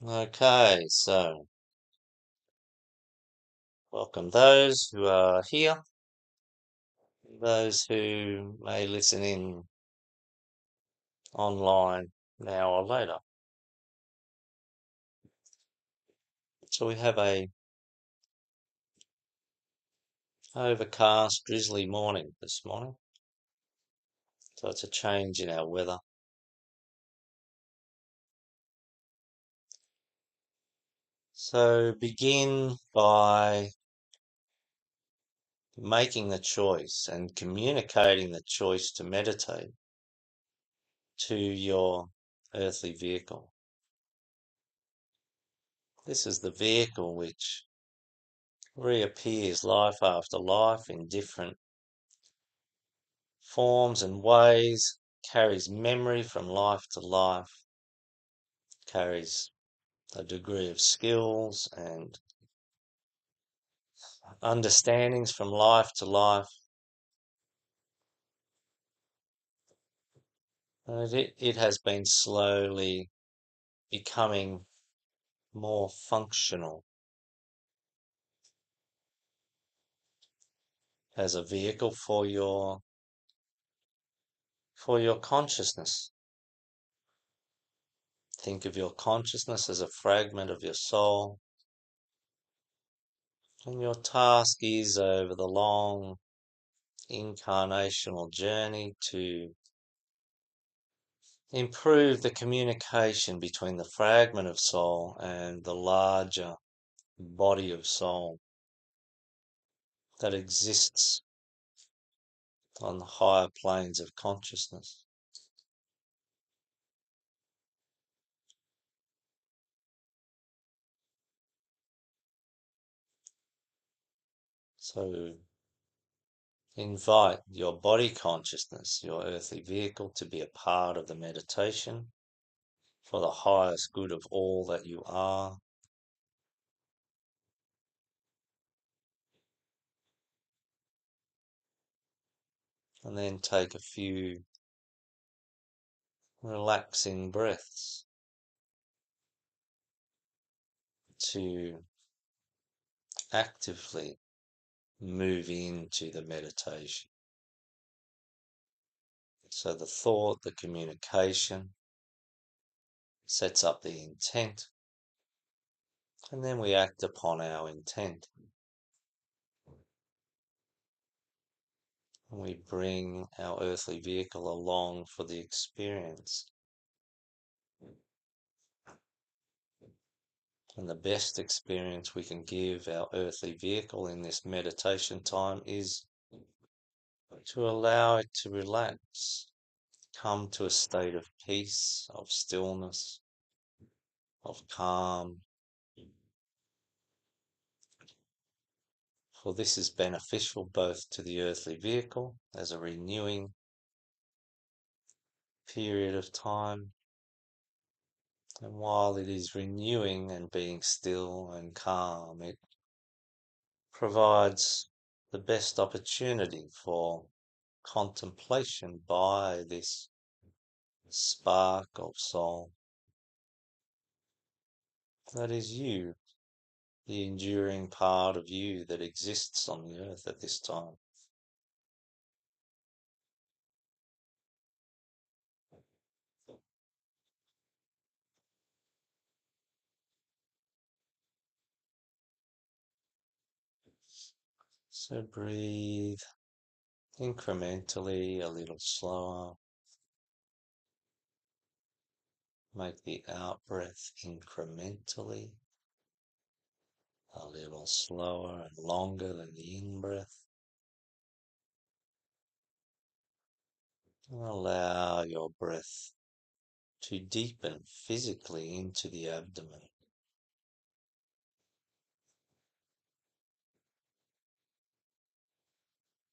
Okay, so welcome those who are here, those who may listen in online now or later. So we have a overcast, drizzly morning this morning. So it's a change in our weather. So begin by making the choice and communicating the choice to meditate to your earthly vehicle. This is the vehicle which reappears life after life in different forms and ways, carries memory from life to life, carries a degree of skills and understandings from life to life. And it has been slowly becoming more functional as a vehicle for your consciousness. Think of your consciousness as a fragment of your soul. And your task is over the long incarnational journey to improve the communication between the fragment of soul and the larger body of soul that exists on the higher planes of consciousness. So invite your body consciousness, your earthly vehicle, to be a part of the meditation for the highest good of all that you are. And then take a few relaxing breaths to actively move into the meditation. So the thought, the communication sets up the intent, and then we act upon our intent. And we bring our earthly vehicle along for the experience. And the best experience we can give our earthly vehicle in this meditation time is to allow it to relax, come to a state of peace, of stillness, of calm. For this is beneficial both to the earthly vehicle as a renewing period of time, and while it is renewing and being still and calm, it provides the best opportunity for contemplation by this spark of soul that is you, the enduring part of you that exists on the earth at this time. So breathe incrementally, a little slower. Make the out breath incrementally a little slower and longer than the in breath. And allow your breath to deepen physically into the abdomen.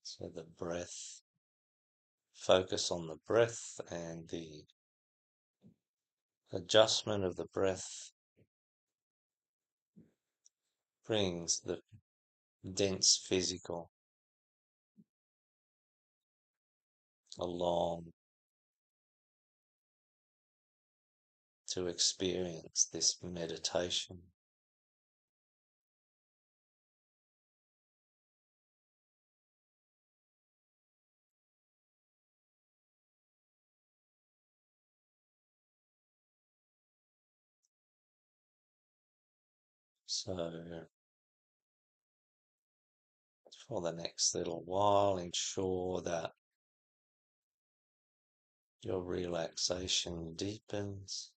So the breath, focus on the breath and the adjustment of the breath brings the dense physical along to experience this meditation. So for the next little while, ensure that your relaxation deepens.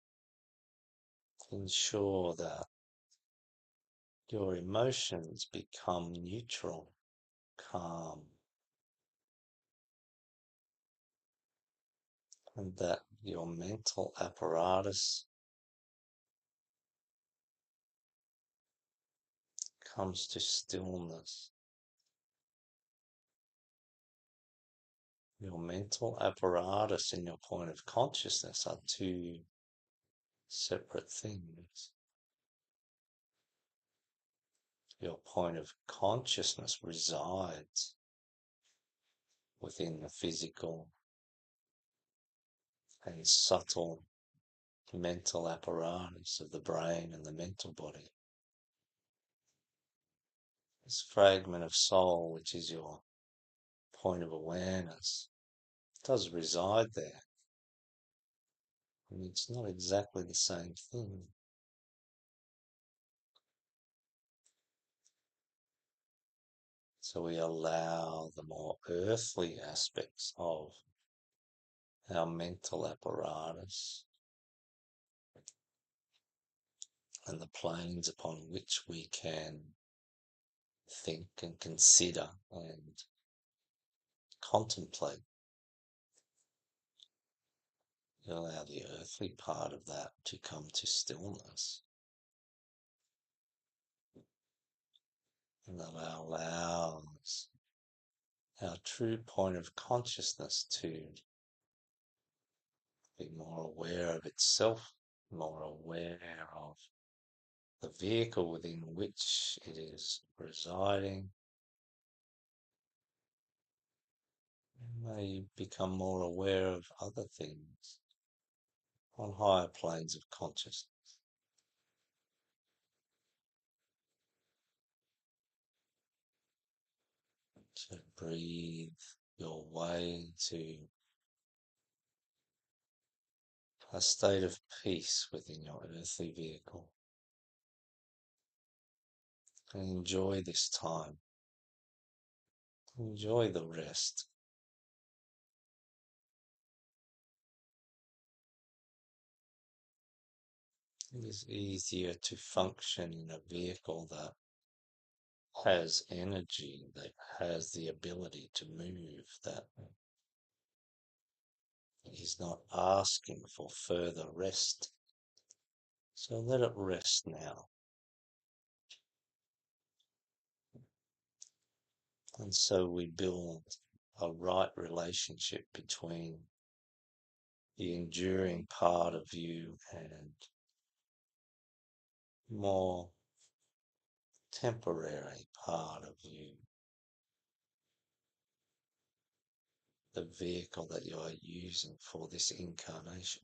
Ensure that your emotions become neutral, calm, and that your mental apparatus comes to stillness. Your mental apparatus and your point of consciousness are two separate things. Your point of consciousness resides within the physical and subtle mental apparatus of the brain and the mental body. This fragment of soul, which is your point of awareness, does reside there. And it's not exactly the same thing. So we allow the more earthly aspects of our mental apparatus and the planes upon which we can think and consider and contemplate. You allow the earthly part of that to come to stillness. And that allows our true point of consciousness to be more aware of itself, more aware of the vehicle within which it is residing. You may become more aware of other things on higher planes of consciousness. So breathe your way to a state of peace within your earthly vehicle. And enjoy this time. Enjoy the rest. It is easier to function in a vehicle that has energy, that has the ability to move, that is not asking for further rest. So let it rest now. And so we build a right relationship between the enduring part of you and more temporary part of you, the vehicle that you are using for this incarnation.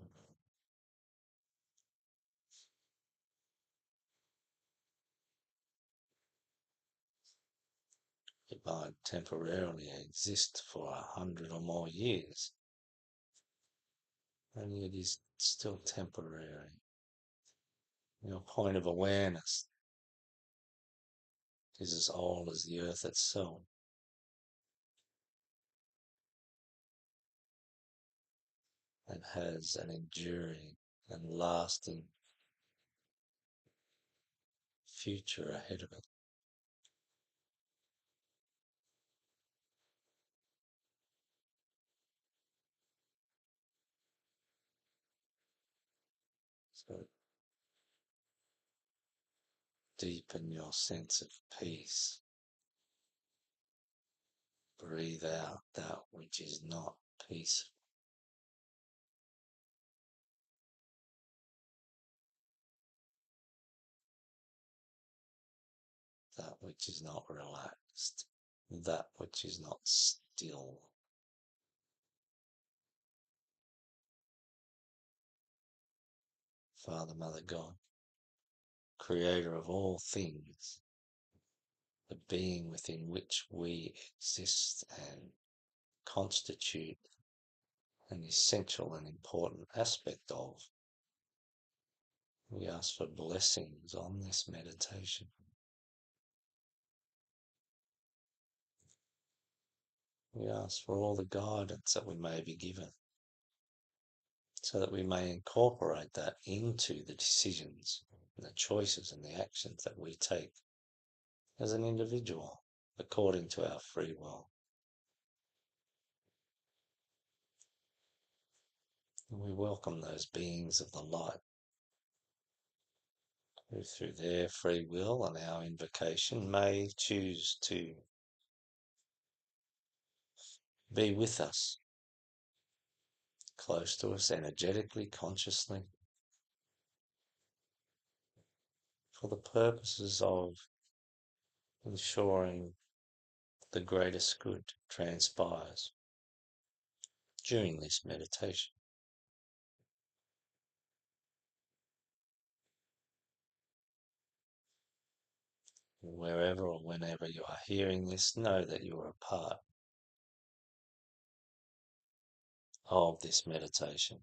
It might temporarily exist for 100 or more years, and it is still temporary. Your point of awareness is as old as the earth itself. And has an enduring and lasting future ahead of it. So deepen your sense of peace. Breathe out that which is not peaceful, that which is not relaxed, that which is not still. Father, Mother, God, creator of all things, the being within which we exist and constitute an essential and important aspect of. We ask for blessings on this meditation. We ask for all the guidance that we may be given so that we may incorporate that into the decisions and the choices and the actions that we take as an individual according to our free will. And we welcome those beings of the light who through their free will and our invocation may choose to be with us, close to us energetically, consciously, for the purposes of ensuring the greatest good transpires during this meditation. Wherever or whenever you are hearing this, know that you are a part of this meditation.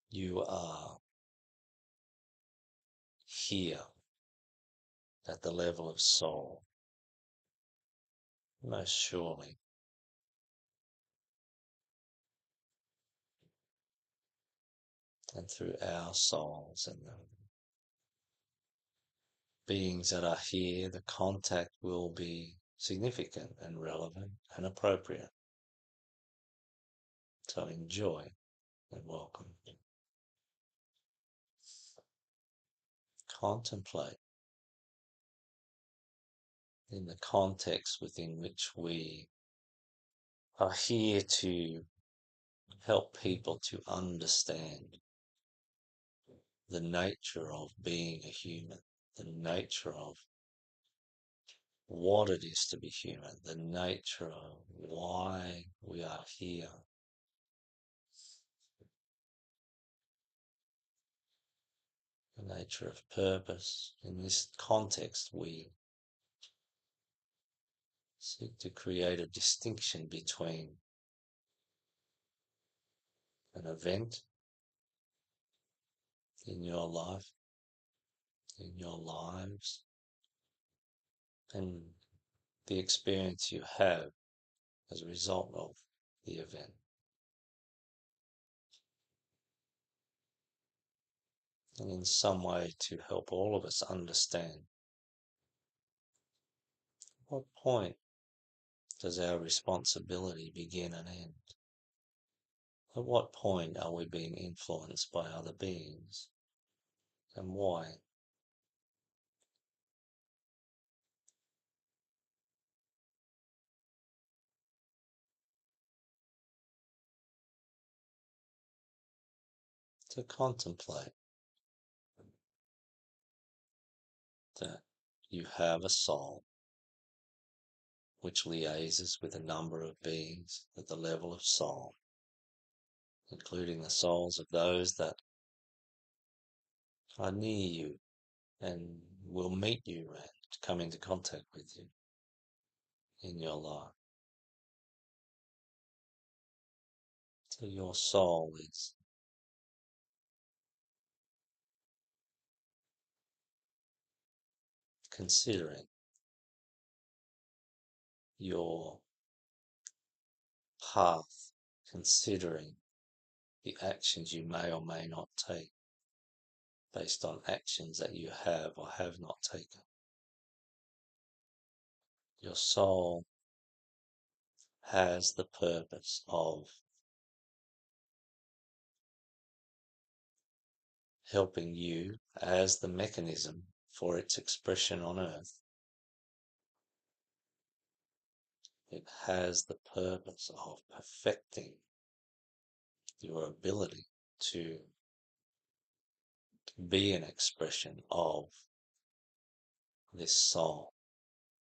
You are here at the level of soul, most surely. And through our souls and the beings that are here, the contact will be significant and relevant and appropriate. So enjoy and welcome. Contemplate in the context within which we are here to help people to understand the nature of being a human, the nature of what it is to be human, the nature of why we are here. The nature of purpose. In this context, we seek to create a distinction between an event in your life, in your lives, and the experience you have as a result of the event. And in some way to help all of us understand what point does our responsibility begin and end? At what point are we being influenced by other beings and why? To contemplate that you have a soul which liaises with a number of beings at the level of soul, including the souls of those that are near you and will meet you and come into contact with you in your life. So your soul is considering your path, considering the actions you may or may not take based on actions that you have or have not taken. Your soul has the purpose of helping you as the mechanism for its expression on earth. It has the purpose of perfecting your ability to be an expression of this soul,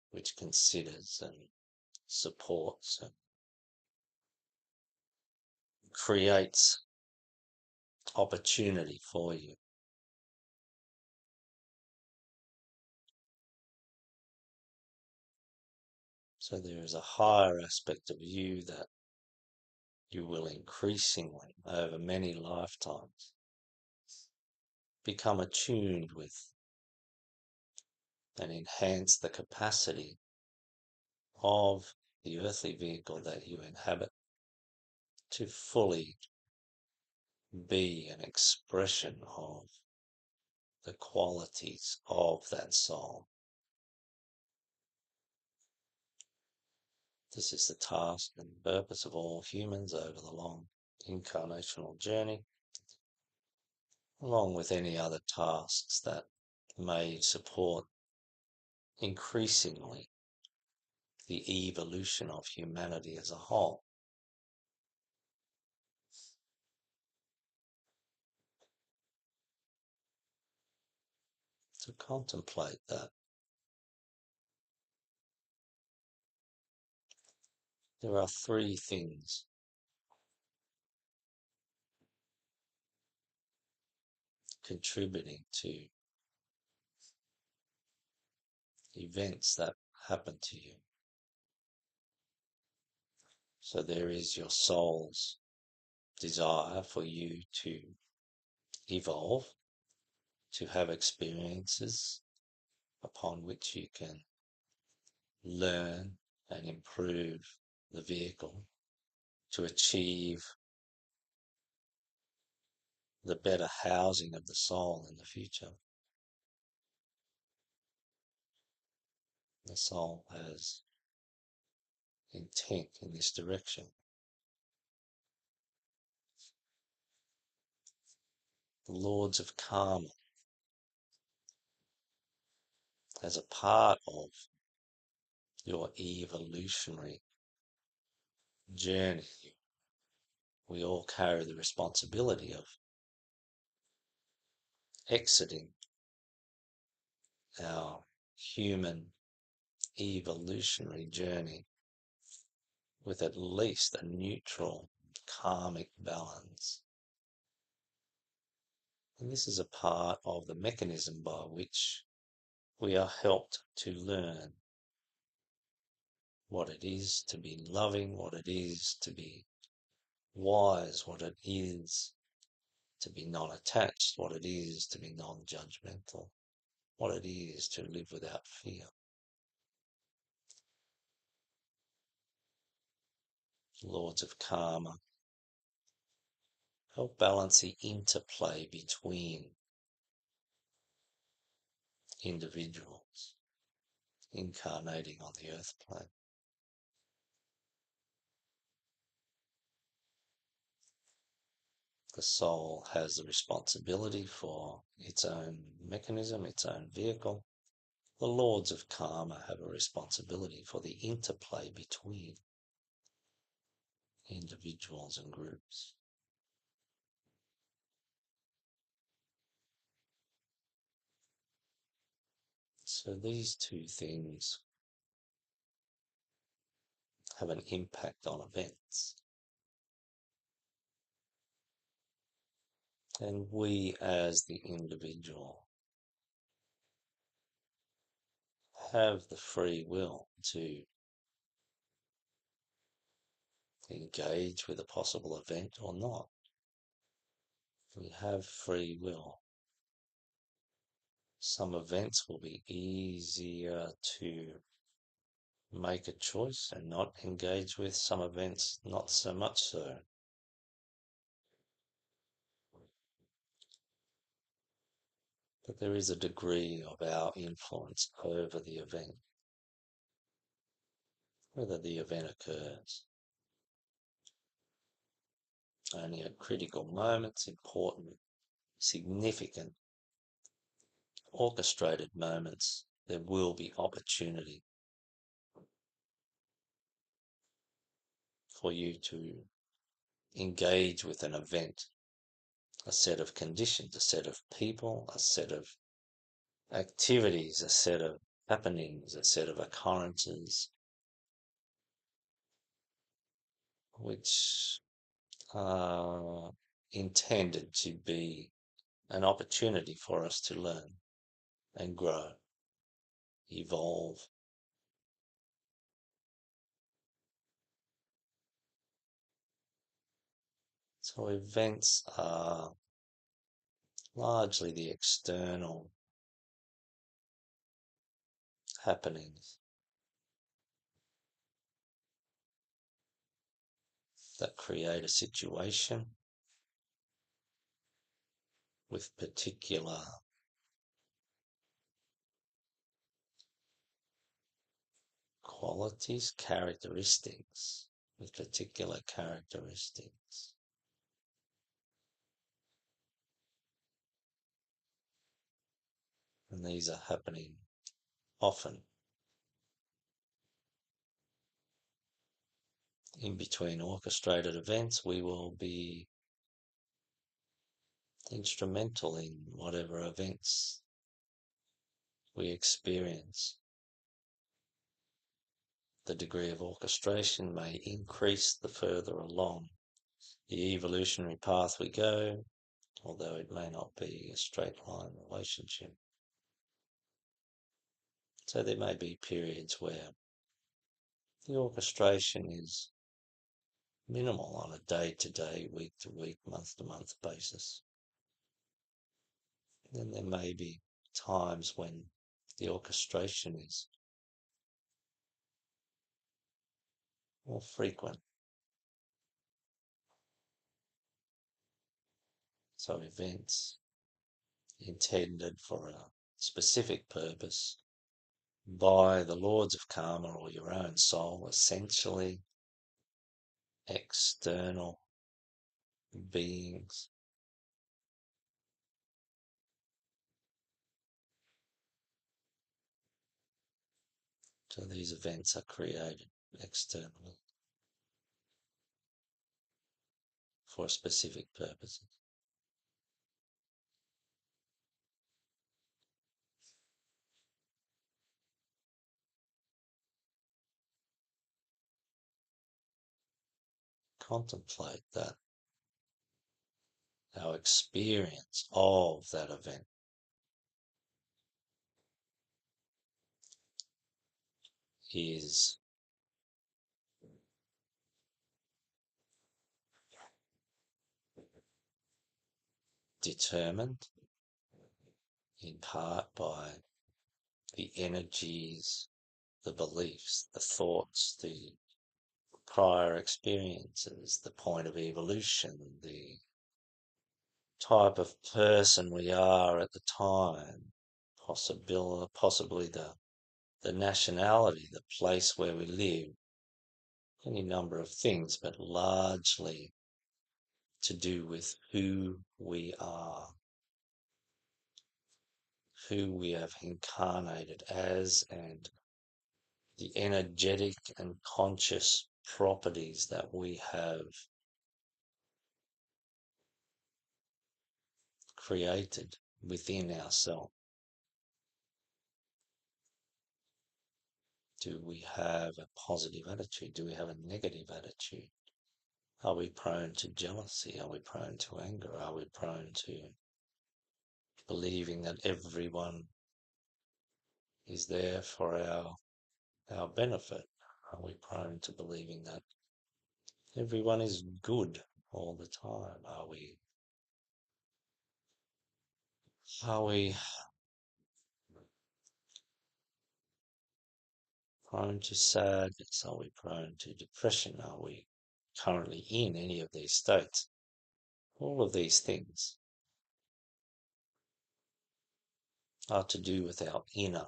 which considers and supports and creates opportunity for you. So there is a higher aspect of you that you will increasingly, over many lifetimes, become attuned with and enhance the capacity of the earthly vehicle that you inhabit to fully be an expression of the qualities of that soul. This is the task and purpose of all humans over the long incarnational journey, along with any other tasks that may support increasingly the evolution of humanity as a whole. To contemplate that there are three things contributing to events that happen to you. So there is your soul's desire for you to evolve, to have experiences upon which you can learn and improve the vehicle to achieve the better housing of the soul in the future. The soul has intent in this direction. The Lords of Karma, as a part of your evolutionary journey, we all carry the responsibility of exiting our human evolutionary journey with at least a neutral karmic balance. And this is a part of the mechanism by which we are helped to learn what it is to be loving, what it is to be wise, what it is to be non-attached, what it is to be non-judgmental, what it is to live without fear. Lords of Karma help balance the interplay between individuals incarnating on the earth plane. The soul has the responsibility for its own mechanism, its own vehicle. The Lords of Karma have a responsibility for the interplay between individuals and groups. So these two things have an impact on events. And we as the individual have the free will to engage with a possible event or not. We have free will. Some events will be easier to make a choice and not engage with, some events not so much so. But there is a degree of our influence over the event, whether the event occurs. Only at critical moments, important, significant, orchestrated moments, there will be opportunity for you to engage with an event, a set of conditions, a set of people, a set of activities, a set of happenings, a set of occurrences, which are intended to be an opportunity for us to learn and grow, evolve. So events are largely the external happenings that create a situation with particular qualities, characteristics, with particular characteristics. And these are happening often in between orchestrated events. We will be instrumental in whatever events we experience. The degree of orchestration may increase the further along the evolutionary path we go, although it may not be a straight line relationship. So there may be periods where the orchestration is minimal on a day-to-day, week-to-week, month-to-month basis. Then there may be times when the orchestration is more frequent. So events intended for a specific purpose by the Lords of Karma or your own soul, essentially external beings. So these events are created externally for specific purposes. Contemplate that our experience of that event is determined in part by the energies, the beliefs, the thoughts, the prior experiences, the point of evolution, the type of person we are at the time, possibly the nationality, the place where we live, any number of things, but largely to do with who we are, who we have incarnated as, and the energetic and conscious properties that we have created within ourselves. Do we have a positive attitude? Do we have a negative attitude? Are we prone to jealousy? Are we prone to anger? Are we prone to believing that everyone is there for our benefit? Are we prone to believing that everyone is good all the time? Are we prone to sadness? Are we prone to depression? Are we currently in any of these states? All of these things are to do with our inner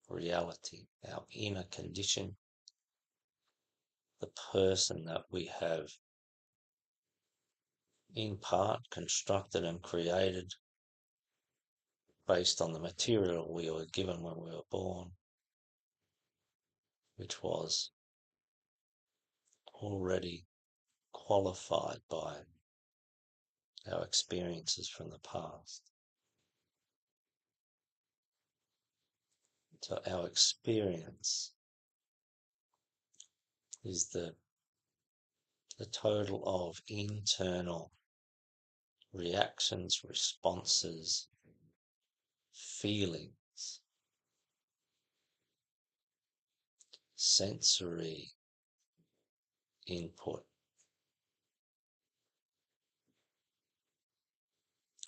reality, our inner condition, the person that we have in part constructed and created based on the material we were given when we were born, which was already qualified by our experiences from the past. So our experience is the total of internal reactions, responses, feelings, sensory input.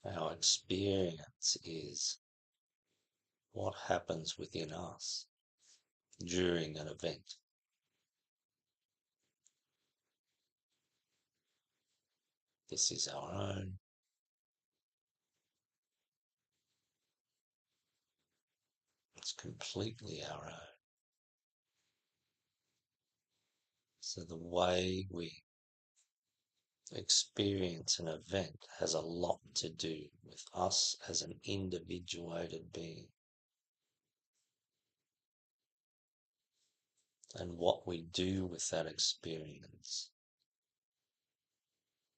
Our experience is what happens within us during an event. This is our own. It's completely our own. So the way we experience an event has a lot to do with us as an individuated being. And what we do with that experience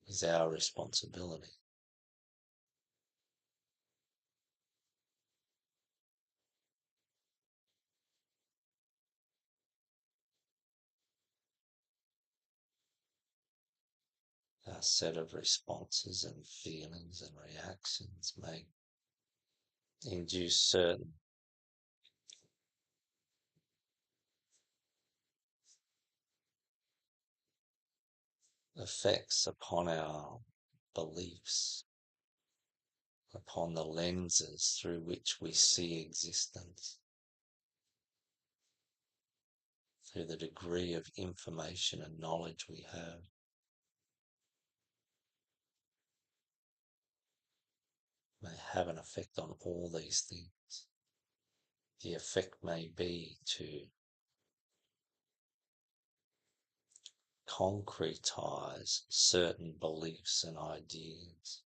is our responsibility. Our set of responses and feelings and reactions may induce certain effects upon our beliefs, upon the lenses through which we see existence, through the degree of information and knowledge we have. May have an effect on all these things. The effect may be to concretize certain beliefs and ideas,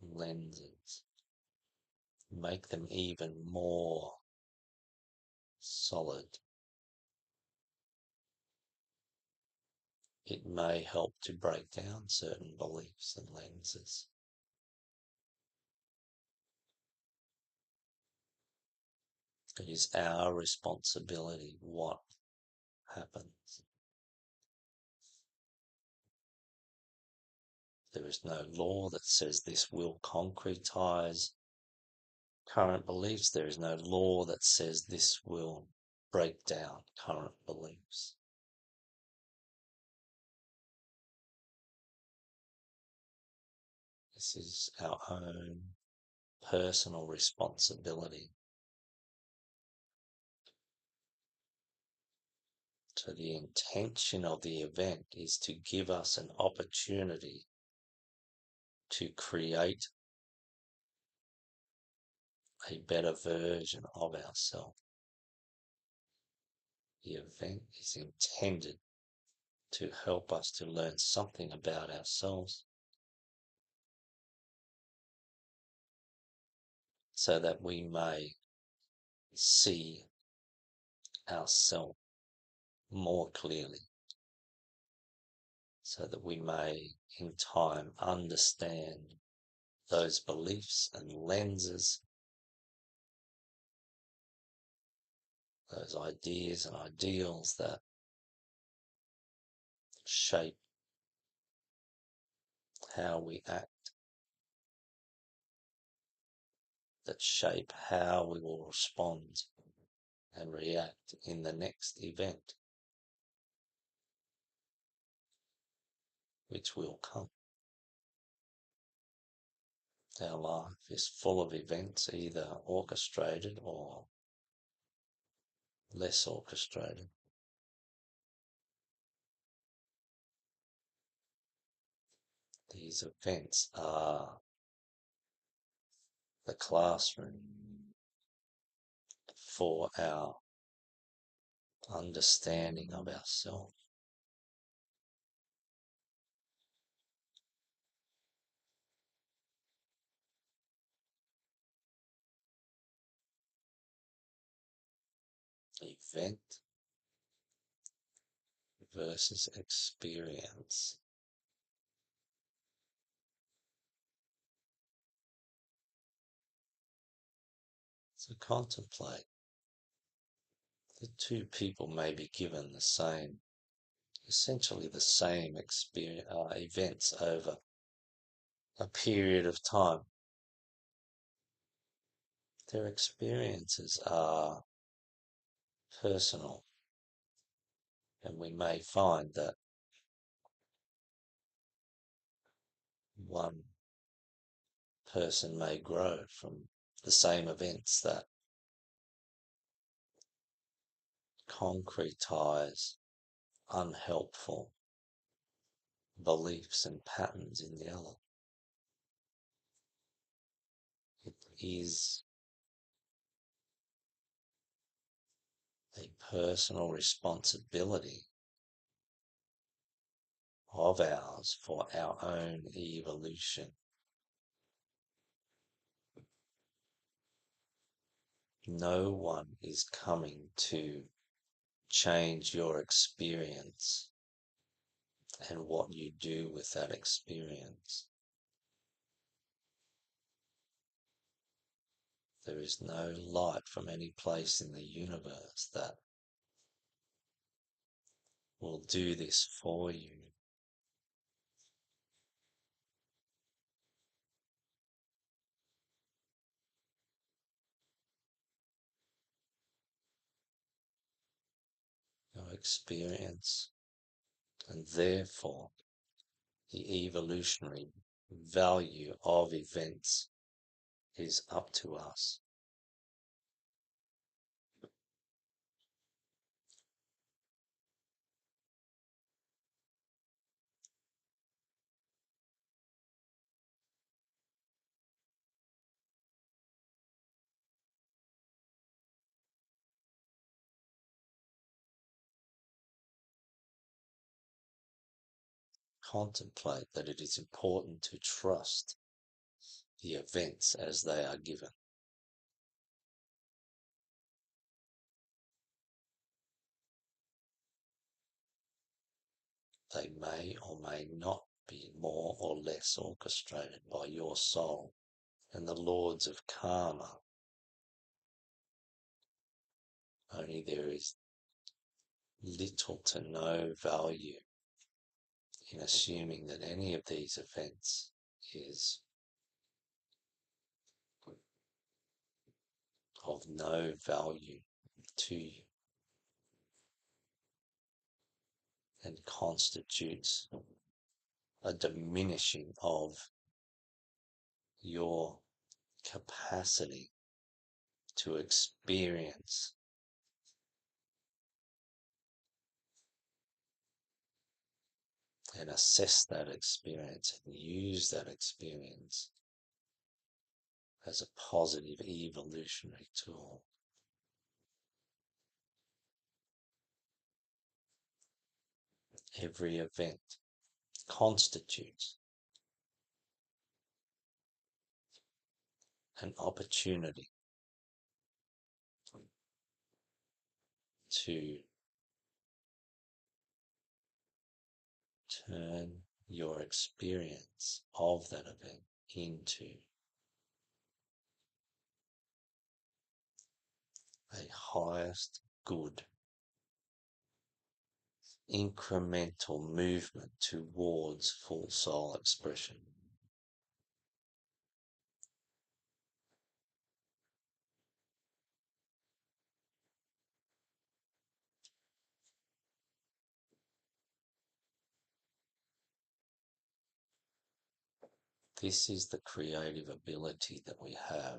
lenses, make them even more solid. It may help to break down certain beliefs and lenses. It is our responsibility what happens. There is no law that says this will concretize current beliefs. There is no law that says this will break down current beliefs. This is our own personal responsibility. So the intention of the event is to give us an opportunity to create a better version of ourselves. The event is intended to help us to learn something about ourselves so that we may see ourselves more clearly, so that we may in time understand those beliefs and lenses, those ideas and ideals that shape how we act, that shape how we will respond and react in the next event, which will come. Our life is full of events, either orchestrated or less orchestrated. These events are the classroom for our understanding of ourselves. Event versus experience. So contemplate. The two people may be given the same, essentially the same experience, events over a period of time. Their experiences are personal, and we may find that one person may grow from the same events that concretize unhelpful beliefs and patterns in the other. It is a personal responsibility of ours for our own evolution. No one is coming to change your experience and what you do with that experience. There is no light from any place in the universe that will do this for you. Your experience, and therefore the evolutionary value of events is up to us. Contemplate that it is important to trust the events as they are given. They may or may not be more or less orchestrated by your soul and the lords of karma. Only there is little to no value in assuming that any of these events is of no value to you and constitutes a diminishing of your capacity to experience and assess that experience and use that experience as a positive evolutionary tool. Every event constitutes an opportunity to turn your experience of that event into a highest good incremental movement towards full soul expression. This is the creative ability that we have.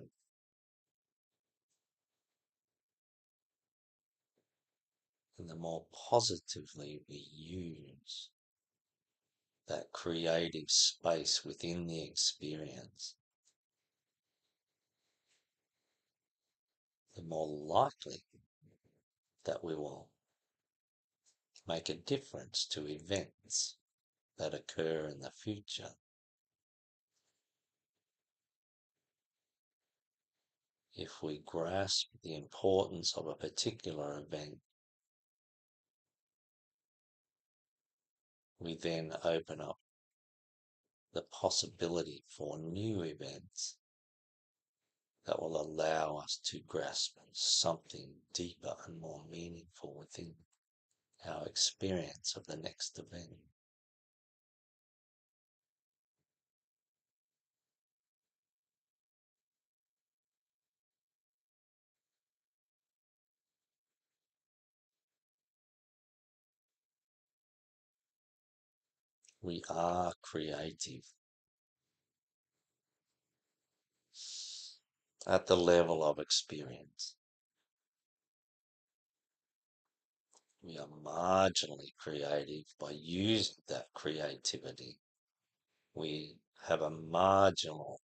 And the more positively we use that creative space within the experience, the more likely that we will make a difference to events that occur in the future. If we grasp the importance of a particular event, we then open up the possibility for new events that will allow us to grasp something deeper and more meaningful within our experience of the next event. We are creative at the level of experience. We are marginally creative by using that creativity. We have a marginal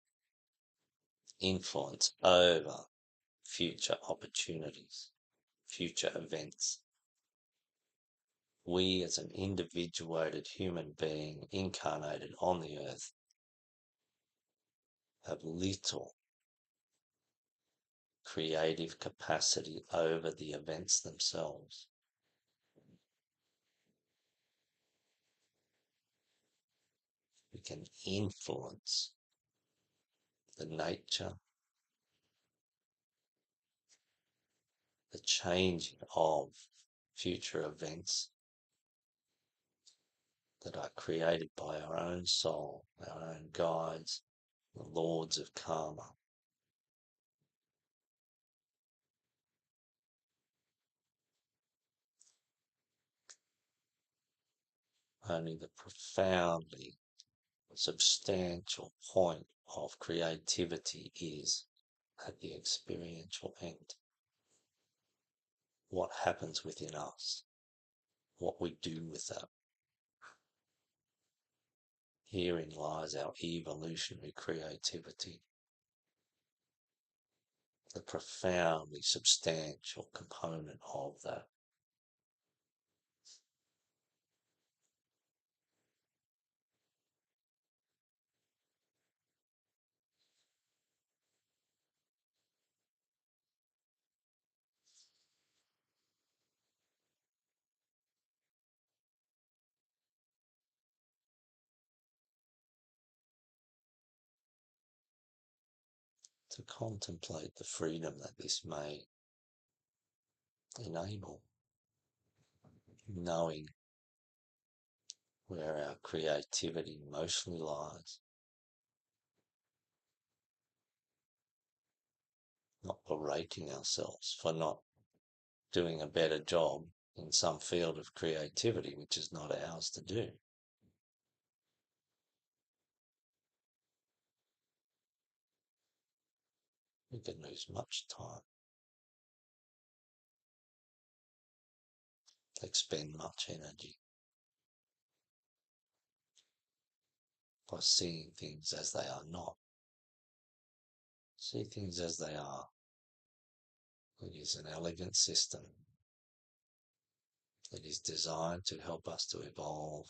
influence over future opportunities, future events. We, as an individuated human being incarnated on the earth, have little creative capacity over the events themselves. We can influence the nature, the changing of future events that are created by our own soul, our own guides, the lords of karma. Only the profoundly substantial point of creativity is at the experiential end. What happens within us, what we do with that. Herein lies our evolutionary creativity, the profoundly substantial component of that. To contemplate the freedom that this may enable, knowing where our creativity mostly lies, not berating ourselves for not doing a better job in some field of creativity which is not ours to do. We can lose much time, expend much energy by seeing things as they are not. See things as they are. It is an elegant system that is designed to help us to evolve.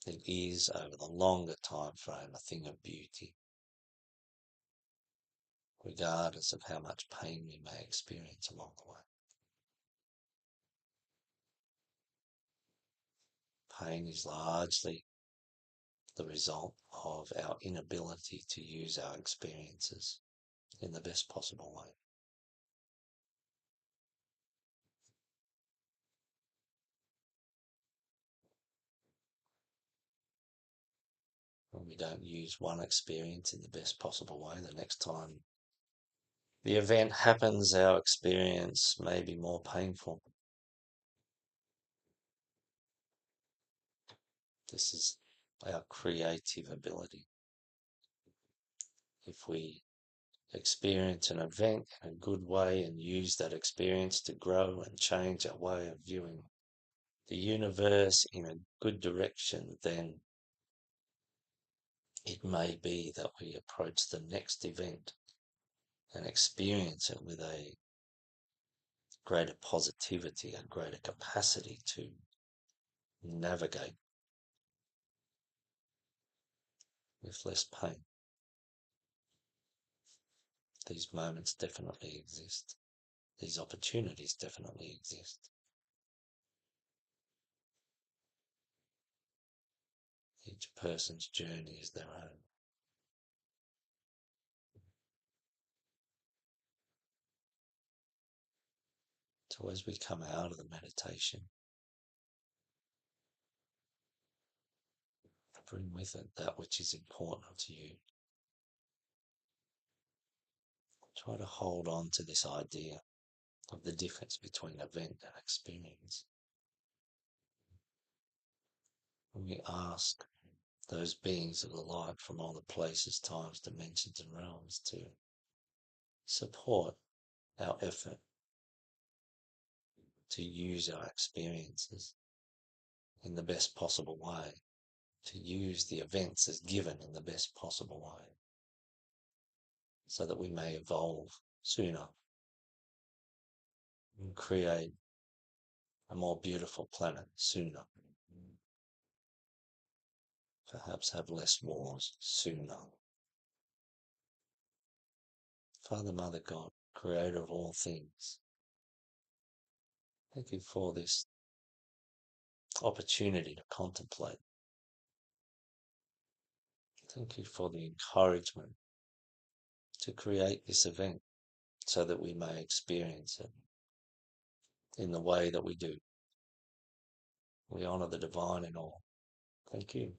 It is, over the longer time frame, a thing of beauty, regardless of how much pain we may experience along the way. Pain is largely the result of our inability to use our experiences in the best possible way. When we don't use one experience in the best possible way, the next time the event happens, our experience may be more painful. This is our creative ability. If we experience an event in a good way and use that experience to grow and change our way of viewing the universe in a good direction, then it may be that we approach the next event and experience it with a greater positivity, a greater capacity to navigate with less pain. These moments definitely exist. These opportunities definitely exist. Each person's journey is their own. So as we come out of the meditation, bring with it that which is important to you. Try to hold on to this idea of the difference between event and experience. And we ask those beings of the light from all the places, times, dimensions, and realms to support our effort to use our experiences in the best possible way, to use the events as given in the best possible way, so that we may evolve sooner and create a more beautiful planet sooner, perhaps have less wars sooner. Father, Mother, God, creator of all things, thank you for this opportunity to contemplate. Thank you for the encouragement to create this event so that we may experience it in the way that we do. We honor the divine in all. Thank you.